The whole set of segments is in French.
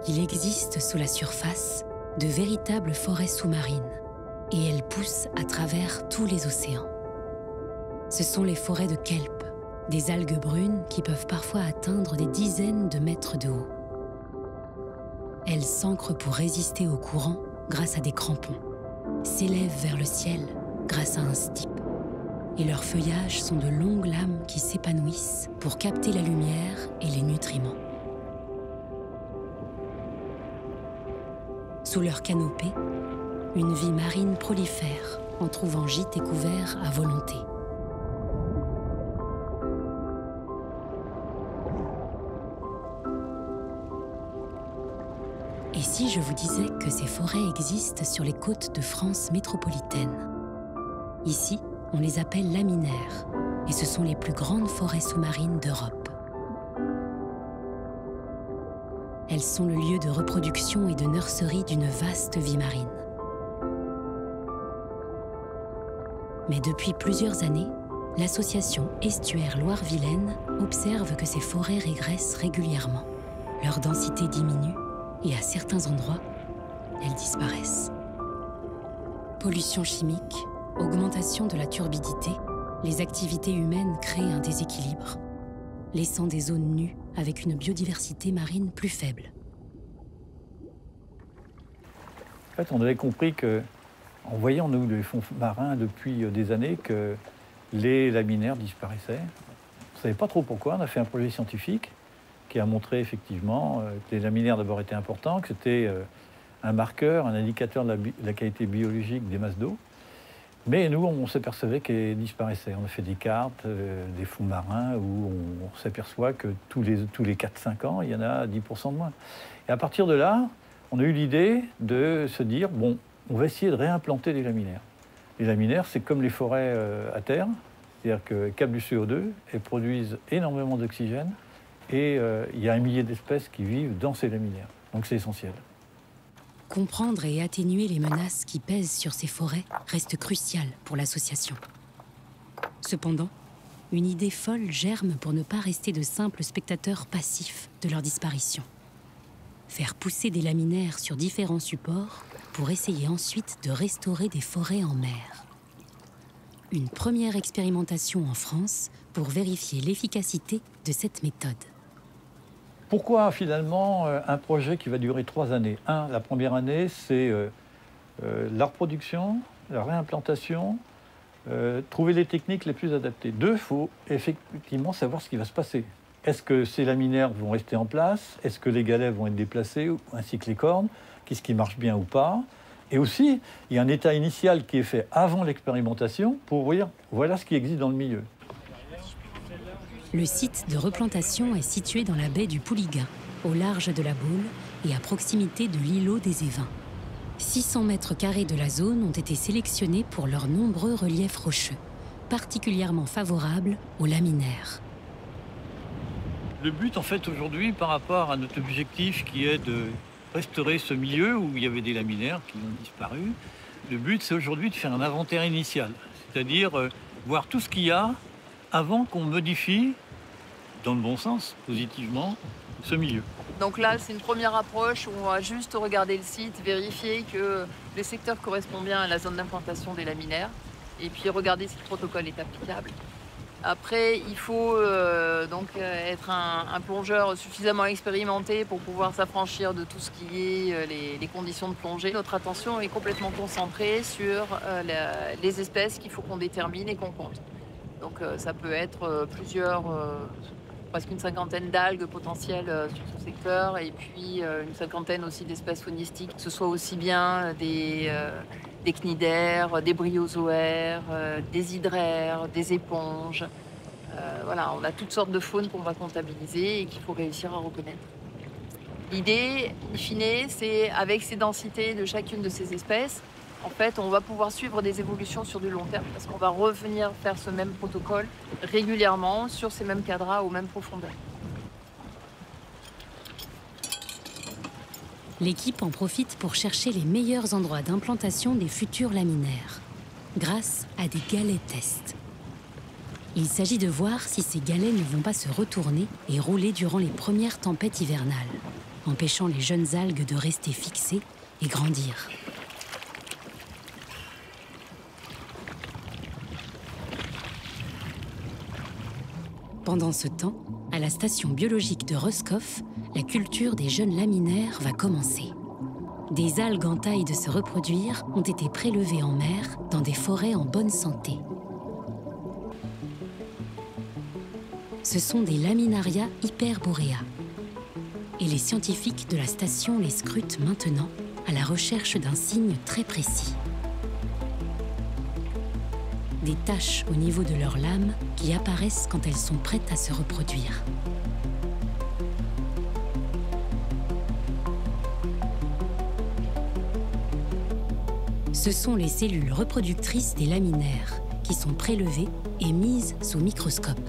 Il existe sous la surface de véritables forêts sous-marines et elles poussent à travers tous les océans. Ce sont les forêts de kelp, des algues brunes qui peuvent parfois atteindre des dizaines de mètres de haut. Elles s'ancrent pour résister au courant grâce à des crampons, s'élèvent vers le ciel grâce à un stipe. Et leurs feuillages sont de longues lames qui s'épanouissent pour capter la lumière et les nutriments. Sous leur canopée, une vie marine prolifère en trouvant gîtes et couverts à volonté. Et si je vous disais que ces forêts existent sur les côtes de France métropolitaine? Ici, on les appelle laminaires, et ce sont les plus grandes forêts sous-marines d'Europe. Elles sont le lieu de reproduction et de nurserie d'une vaste vie marine. Mais depuis plusieurs années, l'association Estuaires Loire-Vilaine observe que ces forêts régressent régulièrement. Leur densité diminue et à certains endroits, elles disparaissent. Pollution chimique, augmentation de la turbidité, les activités humaines créent un déséquilibre, laissant des zones nues avec une biodiversité marine plus faible. En fait, on avait compris que, en voyant nous les fonds marins depuis des années, que les laminaires disparaissaient. On ne savait pas trop pourquoi. On a fait un projet scientifique qui a montré effectivement que les laminaires d'abord étaient importants, que c'était un marqueur, un indicateur de la qualité biologique des masses d'eau. Mais nous, on s'apercevait qu'elles disparaissaient. On a fait des cartes des fonds marins où on s'aperçoit que tous les 4-5 ans, il y en a 10% de moins. Et à partir de là, on a eu l'idée de se dire, bon, on va essayer de réimplanter les laminaires. Les laminaires, c'est comme les forêts à terre, c'est-à-dire qu'elles captent du CO2, elles produisent énormément d'oxygène, et il y a 1 millier d'espèces qui vivent dans ces laminaires. Donc c'est essentiel. Comprendre et atténuer les menaces qui pèsent sur ces forêts reste crucial pour l'association. Cependant, une idée folle germe pour ne pas rester de simples spectateurs passifs de leur disparition. Faire pousser des laminaires sur différents supports pour essayer ensuite de restaurer des forêts en mer. Une première expérimentation en France pour vérifier l'efficacité de cette méthode. Pourquoi finalement un projet qui va durer 3 années? La première année, c'est la reproduction, la réimplantation, trouver les techniques les plus adaptées. 2, il faut effectivement savoir ce qui va se passer. Est-ce que ces laminaires vont rester en place? Est-ce que les galets vont être déplacés, ainsi que les cornes? Qu'est-ce qui marche bien ou pas? Et aussi, il y a un état initial qui est fait avant l'expérimentation pour dire voilà ce qui existe dans le milieu. Le site de replantation est situé dans la baie du Pouliguen, au large de la Baule et à proximité de l'îlot des Évins. 600 mètres carrés de la zone ont été sélectionnés pour leurs nombreux reliefs rocheux, particulièrement favorables aux laminaires. Le but, en fait, aujourd'hui, par rapport à notre objectif qui est de restaurer ce milieu où il y avait des laminaires qui ont disparu, le but, c'est aujourd'hui de faire un inventaire initial, c'est-à-dire voir tout ce qu'il y a avant qu'on modifie, dans le bon sens, positivement, ce milieu. Donc là, c'est une première approche où on va juste regarder le site, vérifier que le secteur correspond bien à la zone d'implantation des laminaires, et puis regarder si le protocole est applicable. Après, il faut donc être un plongeur suffisamment expérimenté pour pouvoir s'affranchir de tout ce qui est les conditions de plongée. Notre attention est complètement concentrée sur les espèces qu'il faut qu'on détermine et qu'on compte. Donc ça peut être presque une 50aine d'algues potentielles sur ce secteur et puis une 50aine aussi d'espèces faunistiques, que ce soit aussi bien des cnidaires, des bryozoaires, des hydraires, des éponges. Voilà, on a toutes sortes de faunes qu'on va comptabiliser et qu'il faut réussir à reconnaître. L'idée, in fine, c'est avec ces densités de chacune de ces espèces, en fait, on va pouvoir suivre des évolutions sur du long terme parce qu'on va revenir faire ce même protocole régulièrement sur ces mêmes cadras aux mêmes profondeurs. L'équipe en profite pour chercher les meilleurs endroits d'implantation des futurs laminaires, grâce à des galets tests. Il s'agit de voir si ces galets ne vont pas se retourner et rouler durant les premières tempêtes hivernales. empêchant les jeunes algues de rester fixées et grandir. Pendant ce temps, à la station biologique de Roscoff, la culture des jeunes laminaires va commencer. Des algues en taille de se reproduire ont été prélevées en mer dans des forêts en bonne santé. Ce sont des Laminaria hyperborea. Et les scientifiques de la station les scrutent maintenant à la recherche d'un signe très précis. Des taches au niveau de leurs lames qui apparaissent quand elles sont prêtes à se reproduire. Ce sont les cellules reproductrices des laminaires qui sont prélevées et mises sous microscope.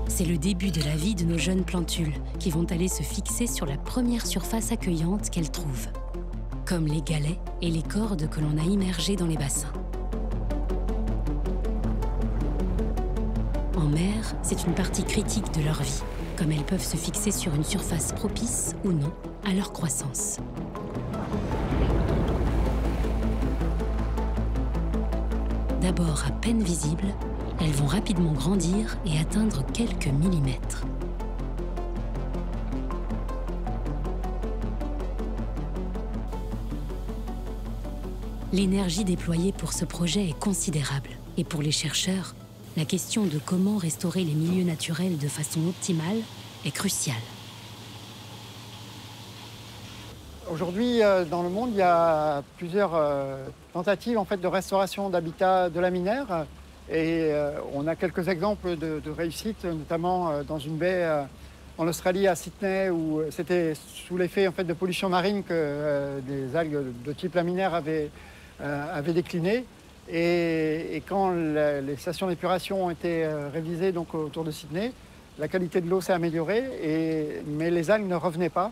C'est le début de la vie de nos jeunes plantules qui vont aller se fixer sur la première surface accueillante qu'elles trouvent, comme les galets et les cordes que l'on a immergées dans les bassins. En mer, c'est une partie critique de leur vie, comme elles peuvent se fixer sur une surface propice ou non à leur croissance. D'abord à peine visibles, elles vont rapidement grandir et atteindre quelques millimètres. L'énergie déployée pour ce projet est considérable. Et pour les chercheurs, la question de comment restaurer les milieux naturels de façon optimale est cruciale. Aujourd'hui, dans le monde, il y a plusieurs tentatives en fait, de restauration d'habitats de laminaires. Et on a quelques exemples de réussite, notamment dans une baie en Australie, à Sydney, où c'était sous l'effet en fait, de pollution marine que des algues de type laminaire avaient décliné. Et quand les stations d'épuration ont été révisées donc, autour de Sydney, la qualité de l'eau s'est améliorée, mais les algues ne revenaient pas.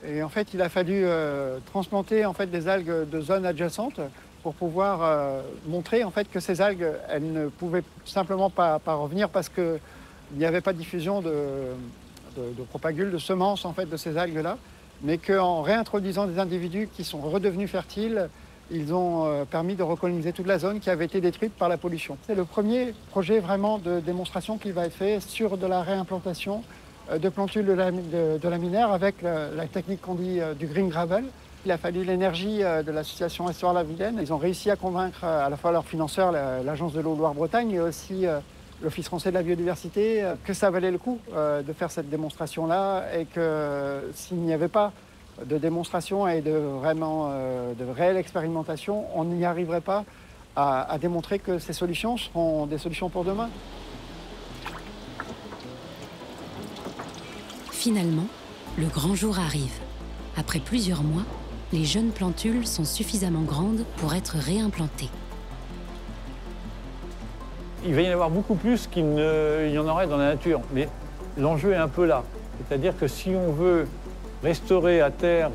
Et en fait, il a fallu transplanter en fait, des algues de zones adjacentes pour pouvoir montrer en fait, que ces algues, elles ne pouvaient simplement pas revenir parce qu'il n'y avait pas de diffusion de propagules, de semences en fait, de ces algues-là, mais qu'en réintroduisant des individus qui sont redevenus fertiles, ils ont permis de recoloniser toute la zone qui avait été détruite par la pollution. C'est le premier projet vraiment de démonstration qui va être fait sur de la réimplantation de plantules de laminaires avec la technique qu'on dit du green gravel. Il a fallu l'énergie de l'association Restaure la Vilaine. Ils ont réussi à convaincre à la fois leurs financeurs, l'Agence de l'eau Loire-Bretagne, mais aussi l'Office français de la biodiversité, que ça valait le coup de faire cette démonstration-là et que s'il n'y avait pas de démonstration et de réelle expérimentation, on n'y arriverait pas à démontrer que ces solutions seront des solutions pour demain. Finalement, le grand jour arrive. Après plusieurs mois, les jeunes plantules sont suffisamment grandes pour être réimplantées. Il va y en avoir beaucoup plus qu'il y en aurait dans la nature, mais l'enjeu est un peu là. C'est-à-dire que si on veut restaurer à terre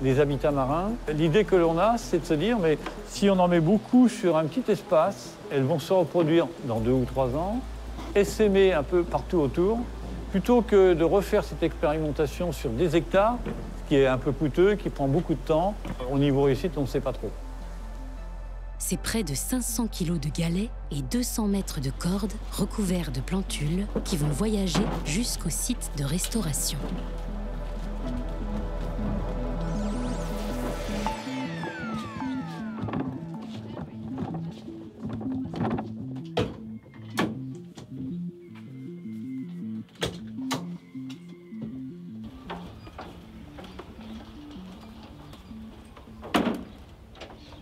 les habitats marins, l'idée que l'on a, c'est de se dire, mais si on en met beaucoup sur un petit espace, elles vont se reproduire dans 2 ou 3 ans, essaimer un peu partout autour, plutôt que de refaire cette expérimentation sur des hectares, ce qui est un peu coûteux, qui prend beaucoup de temps. Au niveau réussite, on ne sait pas trop. C'est près de 500 kilos de galets et 200 mètres de cordes recouverts de plantules qui vont voyager jusqu'au site de restauration.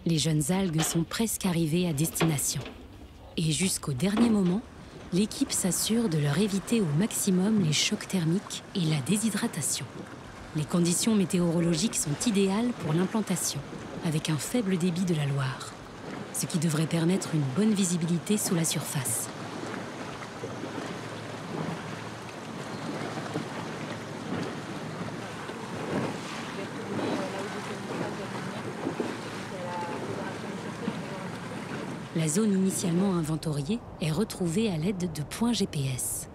Les jeunes algues sont presque arrivées à destination. Et jusqu'au dernier moment, l'équipe s'assure de leur éviter au maximum les chocs thermiques et la déshydratation. Les conditions météorologiques sont idéales pour l'implantation, avec un faible débit de la Loire, ce qui devrait permettre une bonne visibilité sous la surface. La La zone initialement inventoriée est retrouvée à l'aide de points GPS.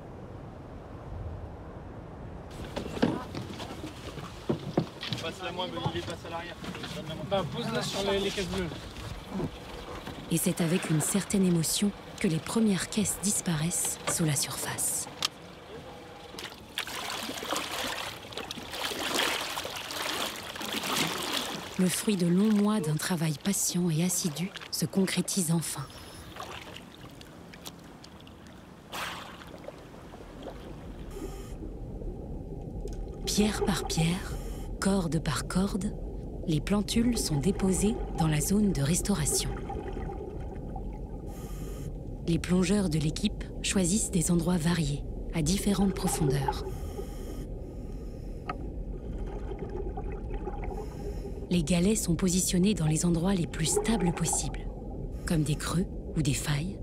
Passe-la moi, Olivier, passe à l'arrière. Pose-la sur les caisses bleues. Et c'est avec une certaine émotion que les premières caisses disparaissent sous la surface. Le fruit de longs mois d'un travail patient et assidu se concrétise enfin. Pierre par pierre, corde par corde, les plantules sont déposées dans la zone de restauration. Les plongeurs de l'équipe choisissent des endroits variés, à différentes profondeurs. Les galets sont positionnés dans les endroits les plus stables possibles, comme des creux ou des failles,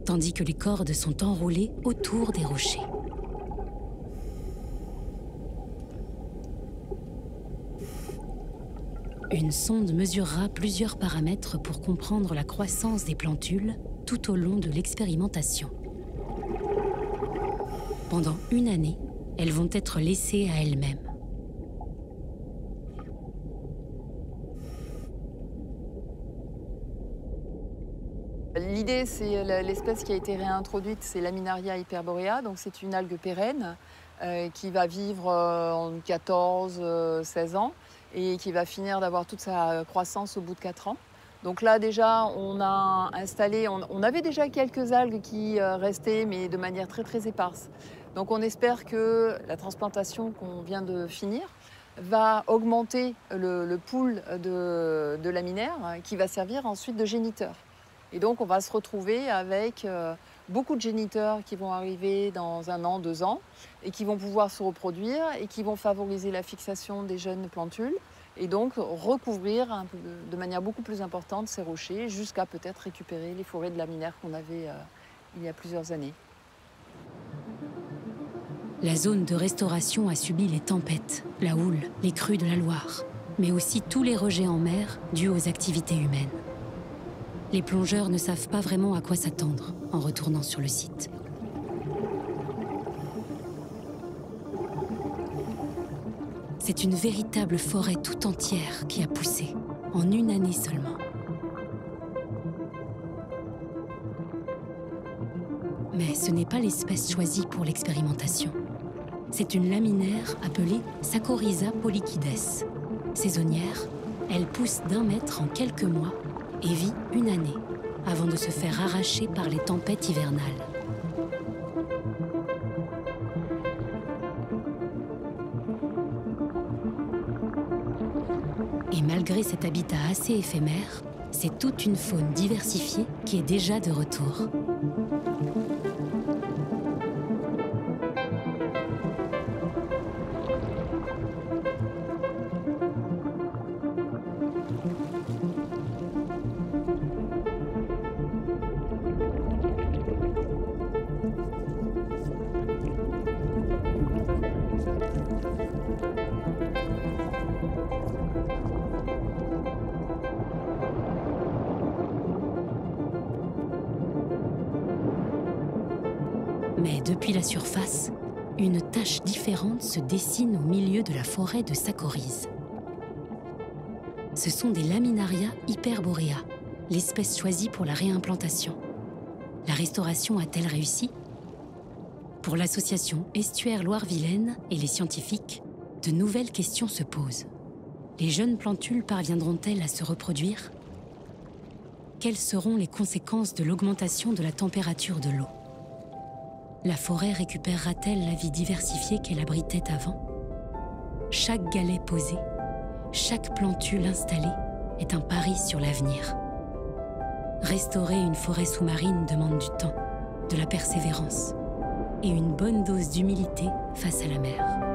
tandis que les cordes sont enroulées autour des rochers. Une sonde mesurera plusieurs paramètres pour comprendre la croissance des plantules tout au long de l'expérimentation. Pendant une année, elles vont être laissées à elles-mêmes. L'idée, c'est l'espèce qui a été réintroduite, c'est Laminaria hyperborea, donc c'est une algue pérenne qui va vivre en 14-16 ans et qui va finir d'avoir toute sa croissance au bout de 4 ans. Donc là déjà, on a installé, on avait déjà quelques algues qui restaient, mais de manière très éparse. Donc on espère que la transplantation qu'on vient de finir va augmenter le pool de laminaires qui va servir ensuite de géniteur. Et donc on va se retrouver avec beaucoup de géniteurs qui vont arriver dans 1 an, 2 ans, et qui vont pouvoir se reproduire et qui vont favoriser la fixation des jeunes plantules, et donc recouvrir de manière beaucoup plus importante ces rochers, jusqu'à peut-être récupérer les forêts de laminaires qu'on avait il y a plusieurs années. La zone de restauration a subi les tempêtes, la houle, les crues de la Loire, mais aussi tous les rejets en mer dus aux activités humaines. Les plongeurs ne savent pas vraiment à quoi s'attendre en retournant sur le site. C'est une véritable forêt tout entière qui a poussé, en une année seulement. Mais ce n'est pas l'espèce choisie pour l'expérimentation. C'est une laminaire appelée Saccharisa polychides. Saisonnière, elle pousse d'1 mètre en quelques mois et vit une année avant de se faire arracher par les tempêtes hivernales. Et malgré cet habitat assez éphémère, c'est toute une faune diversifiée qui est déjà de retour. Mais depuis la surface, une tache différente se dessine au milieu de la forêt de Saccharis. Ce sont des Laminaria hyperborea, l'espèce choisie pour la réimplantation. La restauration a-t-elle réussi? Pour l'association Estuaire Loire-Vilaine et les scientifiques, de nouvelles questions se posent. Les jeunes plantules parviendront-elles à se reproduire? Quelles seront les conséquences de l'augmentation de la température de l'eau? La forêt récupérera-t-elle la vie diversifiée qu'elle abritait avant? Chaque galet posé, chaque plantule installée est un pari sur l'avenir. Restaurer une forêt sous-marine demande du temps, de la persévérance et une bonne dose d'humilité face à la mer.